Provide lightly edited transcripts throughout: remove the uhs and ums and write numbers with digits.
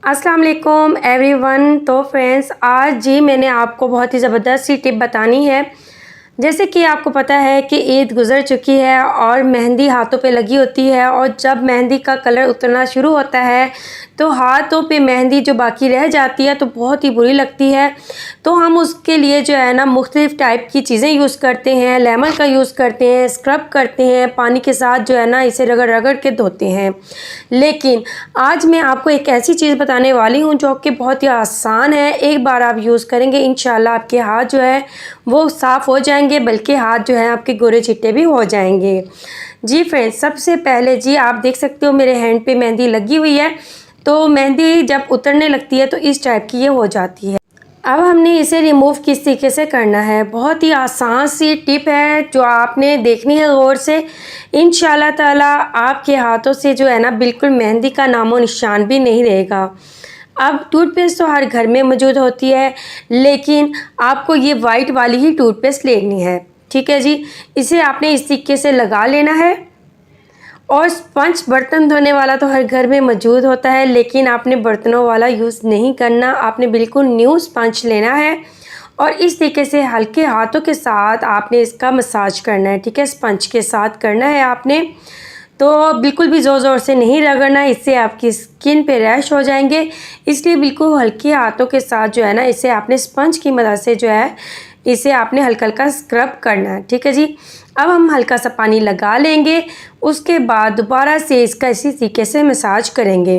अस्सलाम वालेकुम एवरीवन। तो फ्रेंड्स, आज जी मैंने आपको बहुत ही ज़बरदस्त सी टिप बतानी है। जैसे कि आपको पता है कि ईद गुज़र चुकी है और मेहंदी हाथों पे लगी होती है, और जब मेहंदी का कलर उतरना शुरू होता है तो हाथों पे मेहंदी जो बाकी रह जाती है तो बहुत ही बुरी लगती है। तो हम उसके लिए जो है ना मुख्तलिफ़ टाइप की चीज़ें यूज़ करते हैं, लेमन का यूज़ करते हैं, स्क्रब करते हैं, पानी के साथ जो है ना इसे रगड़ रगड़ के धोते हैं। लेकिन आज मैं आपको एक ऐसी चीज़ बताने वाली हूँ जो कि बहुत ही आसान है। एक बार आप यूज़ करेंगे इंशाल्लाह आपके हाथ जो है वो साफ़ हो जाएंगे, बल्कि हाथ जो है आपके गोरे चिट्टे भी हो जाएंगे। जी फ्रेंड्स, सबसे पहले जी आप देख सकते हो मेरे हैंड पे मेहंदी लगी हुई है। तो मेहंदी जब उतरने लगती है तो इस टाइप की ये हो जाती है। अब हमने इसे रिमूव किस तरीके से करना है, बहुत ही आसान सी टिप है जो आपने देखनी है गौर से। इंशाल्लाह ताला आपके हाथों से जो है ना बिल्कुल मेहंदी का नामो निशान भी नहीं रहेगा। अब टूथपेस्ट तो हर घर में मौजूद होती है, लेकिन आपको ये वाइट वाली ही टूथपेस्ट लेनी है। ठीक है जी, इसे आपने इस तरीके से लगा लेना है। और स्पंज बर्तन धोने वाला तो हर घर में मौजूद होता है, लेकिन आपने बर्तनों वाला यूज़ नहीं करना। आपने बिल्कुल न्यू स्पंज लेना है और इस तरीके से हल्के हाथों के साथ आपने इसका मसाज करना है। ठीक है, स्पंज के साथ करना है आपने। तो बिल्कुल भी ज़ोर ज़ोर से नहीं रगड़ना, इससे आपकी स्किन पे रैश हो जाएंगे। इसलिए बिल्कुल हल्के हाथों के साथ जो है ना इसे आपने स्पंज की मदद से जो है इसे आपने हल्का हल्का स्क्रब करना है। ठीक है जी, अब हम हल्का सा पानी लगा लेंगे, उसके बाद दोबारा से इसका इसी तरीके से मसाज करेंगे।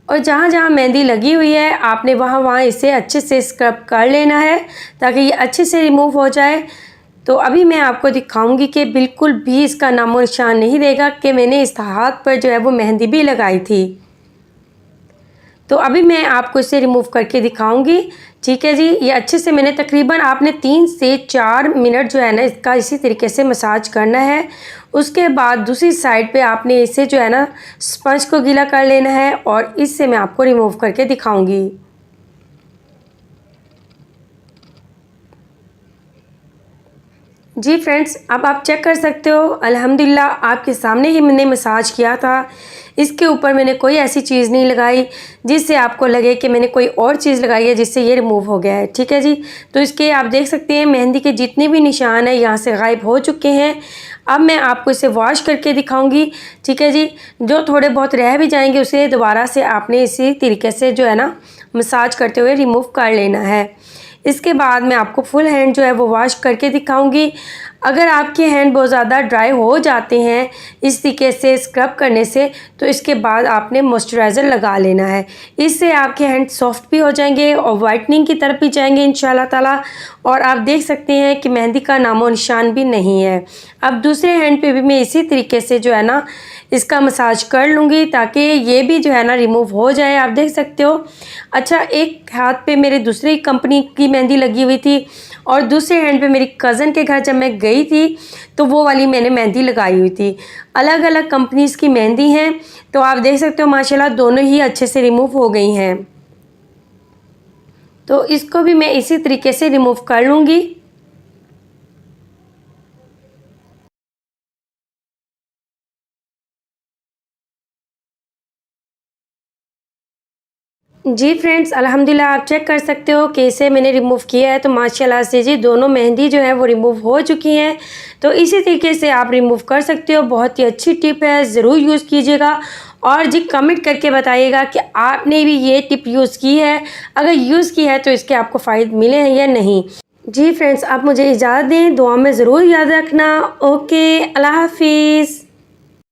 और जहाँ जहाँ मेहंदी लगी हुई है आपने वहाँ वहाँ इसे अच्छे से स्क्रब कर लेना है ताकि ये अच्छे से रिमूव हो जाए। तो अभी मैं आपको दिखाऊंगी कि बिल्कुल भी इसका नामो निशान नहीं रहेगा कि मैंने इस हाथ पर जो है वो मेहंदी भी लगाई थी। तो अभी मैं आपको इसे रिमूव करके दिखाऊंगी। ठीक है जी, ये अच्छे से मैंने तकरीबन आपने 3 से 4 मिनट जो है ना इसका इसी तरीके से मसाज करना है। उसके बाद दूसरी साइड पे आपने इसे जो है ना स्पंज को गीला कर लेना है और इससे मैं आपको रिमूव करके दिखाऊंगी। जी फ्रेंड्स, अब आप चेक कर सकते हो, अल्हम्दुलिल्लाह आपके सामने ही मैंने मसाज किया था। इसके ऊपर मैंने कोई ऐसी चीज़ नहीं लगाई जिससे आपको लगे कि मैंने कोई और चीज़ लगाई है जिससे ये रिमूव हो गया है। ठीक है जी, तो इसके आप देख सकते हैं मेहंदी के जितने भी निशान हैं यहाँ से गायब हो चुके हैं। अब मैं आपको इसे वॉश करके दिखाऊंगी। ठीक है जी, जो थोड़े बहुत रह भी जाएंगे उसे दोबारा से आपने इसी तरीके से जो है ना मसाज करते हुए रिमूव कर लेना है। इसके बाद मैं आपको फुल हैंड जो है वो वॉश करके दिखाऊंगी। अगर आपके हैंड बहुत ज़्यादा ड्राई हो जाते हैं इस तरीके से स्क्रब करने से, तो इसके बाद आपने मॉइस्चराइज़र लगा लेना है। इससे आपके हैंड सॉफ्ट भी हो जाएंगे और वाइटनिंग की तरफ भी जाएंगे इंशाल्लाह ताला। और आप देख सकते हैं कि मेहंदी का नामो निशान भी नहीं है। अब दूसरे हैंड पे भी मैं इसी तरीके से जो है ना इसका मसाज कर लूँगी ताकि ये भी जो है ना रिमूव हो जाए। आप देख सकते हो। अच्छा, एक हाथ पे मेरे दूसरी कंपनी की मेहंदी लगी हुई थी और दूसरे हैंड पे मेरी कज़न के घर जब मैं गई थी तो वो वाली मैंने मेहंदी लगाई हुई थी। अलग अलग कंपनीज़ की मेहंदी हैं, तो आप देख सकते हो माशाल्लाह दोनों ही अच्छे से रिमूव हो गई हैं। तो इसको भी मैं इसी तरीके से रिमूव कर लूँगी। जी फ्रेंड्स, अल्हम्दुलिल्लाह आप चेक कर सकते हो कि इसे मैंने रिमूव किया है तो माशाल्लाह से जी दोनों मेहंदी जो है वो रिमूव हो चुकी हैं। तो इसी तरीके से आप रिमूव कर सकते हो। बहुत ही अच्छी टिप है, ज़रूर यूज़ कीजिएगा और जी कमेंट करके बताइएगा कि आपने भी ये टिप यूज़ की है। अगर यूज़ की है तो इसके आपको फ़ायदे मिले हैं या नहीं। जी फ्रेंड्स, आप मुझे इजाज़त दें, दुआ में ज़रूर याद रखना। ओके, अल्लाह हाफिज़।